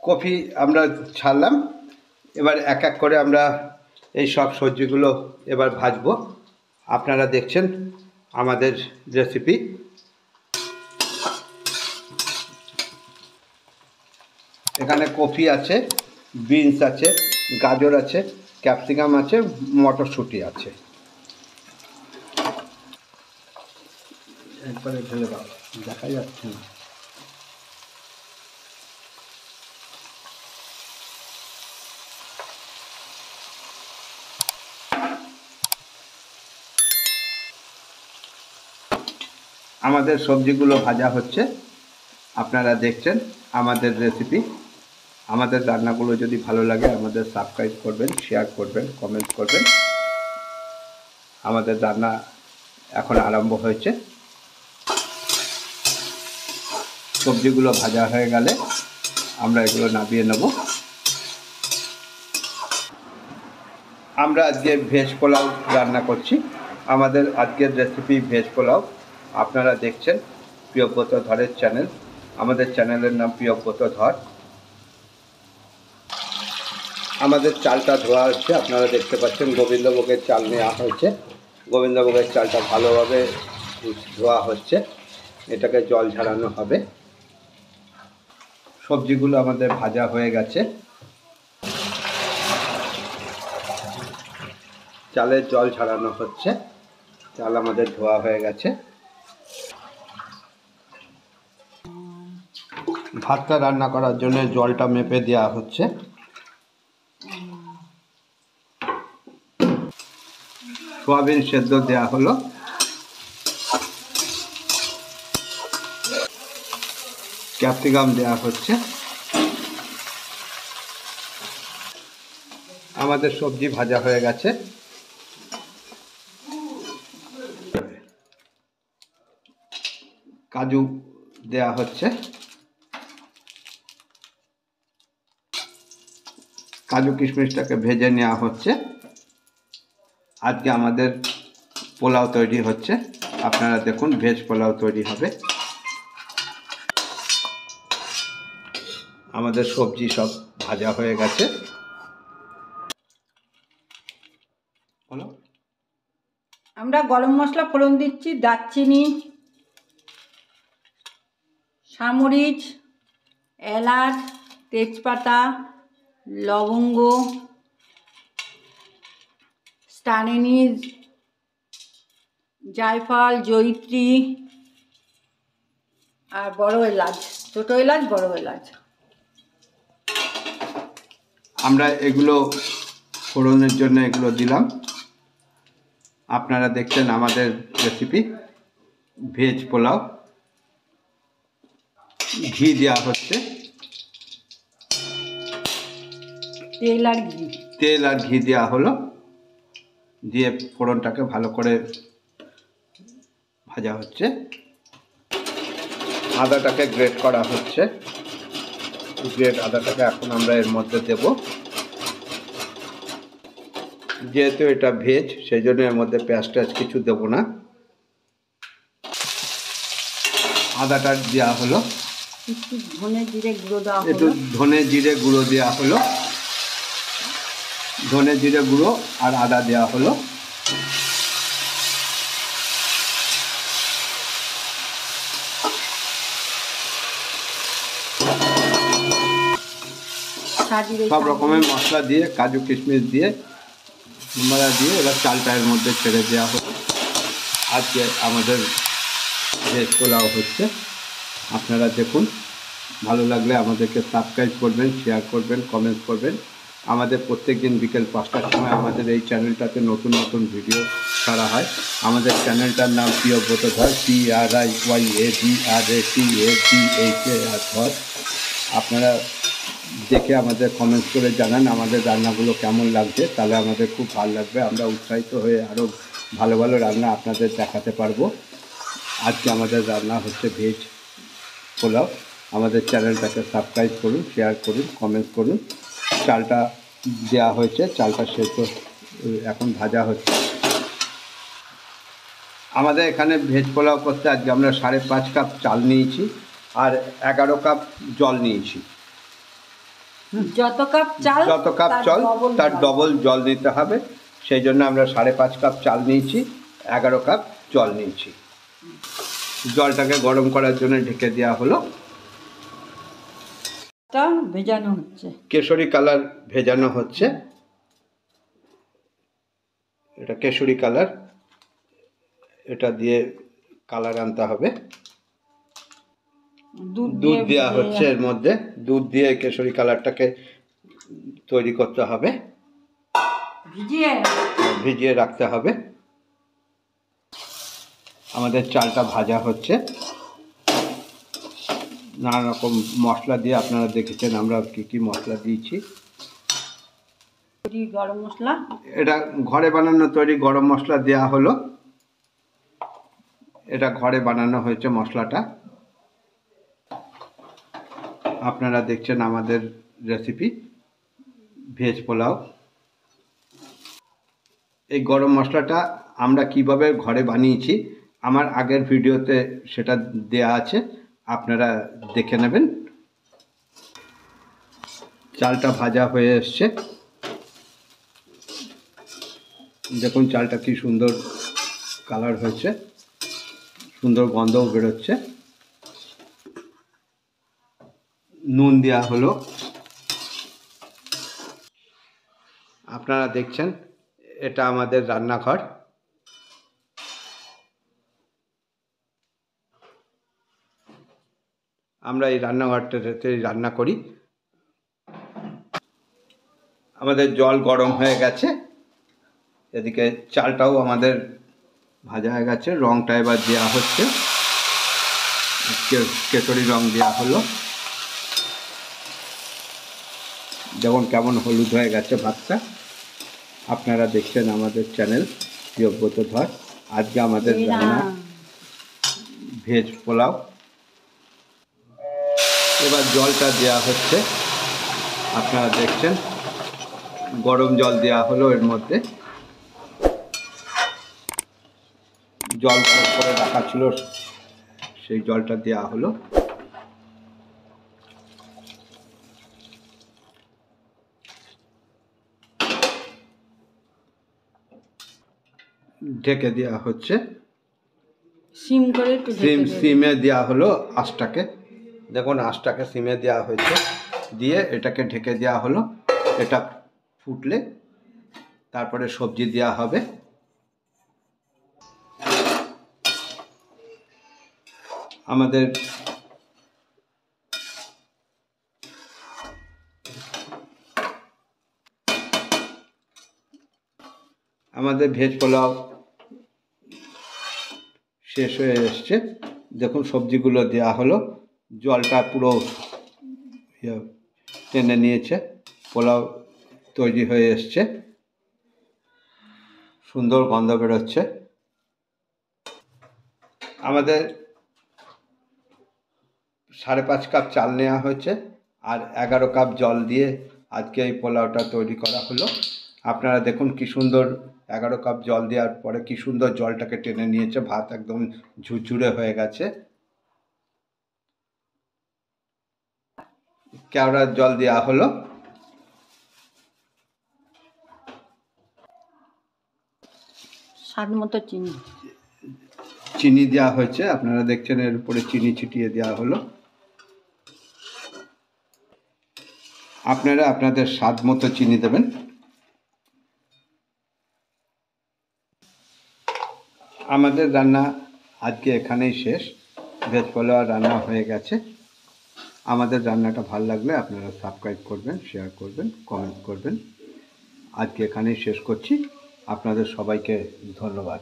Coffee আমরা ছাড়লাম। এবার এক এক করে আমরা এই সব সবজিগুলো এবার ভাজবো। আপনারা দেখছেন আমাদের রেসিপি। এখানে কফি আছে, বিনস আছে, গাজর আছে, ক্যাপসিকাম আছে, মটরশুঁটি আছে। একবারে ঢেলে দাও, দেখা যাচ্ছে না। আমাদের সবজিগুলো ভাজা হচ্ছে, আপনারা দেখছেন আমাদের রেসিপি। আমাদের রান্নাগুলো যদি ভালো লাগে আমাদের সাবস্ক্রাইব করবেন, শেয়ার করবেন, কমেন্ট করবেন। আমাদের রান্না এখন আরম্ভ হয়েছে। সবজিগুলো ভাজা হয়ে গেলে আমরা এগুলো নামিয়ে নেব। আমরা আজকে ভেজ পোলাও রান্না করছি। আমাদের আজকের রেসিপি ভেজ পোলাও। আপনারা দেখছেন প্রিয়ব্রত ধরের চ্যানেল। আমাদের চ্যানেলের নাম প্রিয়ব্রত ধর। আমাদের চালটা ধোয়া হচ্ছে, আপনারা দেখতে পাচ্ছেন গোবিন্দভোগের চাল নেওয়া হয়েছে। গোবিন্দভোগের চালটা ভালোভাবে ধোয়া হচ্ছে, এটাকে জল ঝরানো হবে। সবজিগুলো আমাদের ভাজা হয়ে গেছে, চালের জল ঝরানো হচ্ছে। চাল আমাদের ধোয়া হয়ে গেছে। ভাতটা রান্না করার জন্য জলটা মেপে দেওয়া হচ্ছে। সোয়াবিন সেদ্ধ দেওয়া হলো। ক্যাপসিকাম দেওয়া হচ্ছে। আমাদের সবজি ভাজা হয়ে গেছে। কাজু দেওয়া হচ্ছে। কাজু কিশমিশটাকে ভেজে নেওয়া হচ্ছে। আজকে আমাদের পোলাও তৈরি হচ্ছে। আপনারা দেখুন ভেজ পোলাও তৈরি হবে। আমাদের সবজি সব ভাজা হয়ে গেছে। আমরা গরম মশলা ফোড়ন দিচ্ছি, দারচিনি, সামরিচ, এলাচ, তেজপাতা, লবঙ্গ, স্টার অ্যানিস, জায়ফল, জয়িত্রী আর বড় এলাচ, ছোটো এলাচ, বড় এলাচ। আমরা এগুলো ফোড়নের জন্য এগুলো দিলাম। আপনারা দেখছেন আমাদের রেসিপি ভেজ পোলাও। ঘি দেওয়া হচ্ছে, তেল আর ঘি দেওয়া হলো। দিয়ে ফোড়নটাকে ভালো করে ভাজা হচ্ছে। আদাটাকে গ্রেট করা হচ্ছে। গ্রেট আদাটাকে এখন আমরা এর মধ্যে দেব। যেহেতু এটা ভেজ সেই জন্য এর মধ্যে পেঁয়াজ টেয়াজ কিছু দেবো না। আদাটা দেওয়া হলো। একটু ধনে জিরে গুঁড়ো দেওয়া হলো। একটু ধনে জিরে গুঁড়ো দেওয়া হলো। ধনে জিরে গুঁড়ো আর আদা দেওয়া হলো। সব রকমের মশলা দিয়ে কাজু কিশমিশ দিয়ে এবার চালটা এর মধ্যে ছেড়ে দেওয়া হলো। আজকে আমাদের ভেজ পোলাও হচ্ছে। আপনারা দেখুন, ভালো লাগলে আমাদেরকে সাবস্ক্রাইব করবেন, শেয়ার করবেন, কমেন্ট করবেন। আমাদের প্রত্যেক দিন বিকেল 5টার সময় আমাদের এই চ্যানেলটাতে নতুন নতুন ভিডিও ছাড়া হয়। আমাদের চ্যানেলটার নাম প্রিয়ব্রত ধর, PRIYABRATATHAR ধর। আপনারা দেখে আমাদের কমেন্টস করে জানান আমাদের রান্নাগুলো কেমন লাগছে, তাহলে আমাদের খুব ভালো লাগবে। আমরা উৎসাহিত হয়ে আরও ভালো ভালো রান্না আপনাদের দেখাতে পারবো। আজকে আমাদের রান্না হচ্ছে ভেজ পোলাও। আমাদের চ্যানেলটাকে সাবস্ক্রাইব করুন, শেয়ার করুন, কমেন্ট করুন। চালটা দেওয়া হয়েছে, চালটা সেদ্ধ এখন ভাজা হচ্ছে। আমাদের এখানে ভেজ পোলাও করতে আজকে আমরা 5.5 কাপ চাল নিয়েছি আর 11 কাপ জল নিয়েছি। যত কাপ চাল তার ডবল জল দিতে হবে। সেই জন্য আমরা 5.5 কাপ চাল নিয়েছি, 11 কাপ জল নিয়েছি। জলটাকে গরম করার জন্য ঢেকে দেওয়া হলো। ভেজানো হচ্ছে, কেশরী কালার ভেজানো হচ্ছে। এটা কেশরী কালার, এটা দিয়ে কালার আনতে হবে। দুধ দেওয়া হচ্ছে এর মধ্যে, দুধ দিয়ে কেশরী কালারটাকে তৈরি করতে হবে, ভিজিয়ে রাখতে হবে। আমাদের চালটা ভাজা হচ্ছে নানা রকম মশলা দিয়ে। আপনারা দেখেছেন আমরা কি মশলা দিয়েছি। গরম মশলা, এটা ঘরে বানানো তৈরি গরম মশলা দেওয়া হলো। এটা ঘরে বানানো হয়েছে মশলাটা। আপনারা দেখছেন আমাদের রেসিপি ভেজ পোলাও। এই গরম মশলাটা আমরা কিভাবে ঘরে বানিয়েছি আমার আগের ভিডিওতে সেটা দেয়া আছে, আপনারা দেখে নেবেন। চালটা ভাজা হয়ে এসছে, দেখুন চালটা কি সুন্দর কালার হয়েছে, সুন্দর গন্ধও বেরোচ্ছে। নুন দেওয়া হলো। আপনারা দেখছেন এটা আমাদের রান্নাঘর। আমরা এই রান্নাঘরটাতে রান্না করি। আমাদের জল গরম হয়ে গেছে, এদিকে চালটাও আমাদের ভাজা হয়ে গেছে। রংটা এবার দেওয়া হচ্ছে, কেশরী রং দেওয়া হলো। যেমন কেমন হলুদ হয়ে গেছে ভাতটা। আপনারা দেখছেন আমাদের চ্যানেল প্রিয়ব্রত ধর। আজকে আমাদের রান্না ভেজ পোলাও। এবার জলটা দেওয়া হচ্ছে, আপনারা দেখছেন গরম জল দেওয়া হলো। এর মধ্যে জল করে রাখা ছিল, সেই জলটা দেওয়া হলো। ঢেকে দেওয়া হচ্ছে, সিম করে সিমে দেওয়া হলো আঁচটাকে। দেখুন আঁচটাকে সিমে দেওয়া হয়েছে, দিয়ে এটাকে ঢেকে দেওয়া হলো। এটা ফুটলে তারপরে সবজি দেওয়া হবে। আমাদের ভেজ পোলাও শেষ হয়ে এসছে। দেখুন সবজিগুলো দেওয়া হলো, জলটা পুরো টেনে নিয়েছে, পোলাও তৈরি হয়ে এসছে, সুন্দর গন্ধ বেরোচ্ছে। আমাদের 5.5 কাপ চাল নেওয়া হয়েছে আর 11 কাপ জল দিয়ে আজকে এই পোলাওটা তৈরি করা হলো। আপনারা দেখুন কি সুন্দর 11 কাপ জল দেওয়ার পরে কি সুন্দর জলটাকে টেনে নিয়েছে, ভাত একদম ঝুরঝুরে হয়ে গেছে। কেওড়ার জল দেওয়া হলো। স্বাদ মতো চিনি দেওয়া হয়েছে, আপনারা দেখছেন এর উপরে চিনি ছিটিয়ে দেওয়া হলো। আপনারা আপনাদের স্বাদ মতো চিনি দেবেন। আমাদের রান্না আজকে এখানেই শেষ। ভেজ পোলাও রান্না হয়ে গেছে। আমাদের রান্নাটা ভালো লাগলে আপনারা সাবস্ক্রাইব করবেন, শেয়ার করবেন, কমেন্ট করবেন। আজকে এখানেই শেষ করছি। আপনাদের সবাইকে ধন্যবাদ।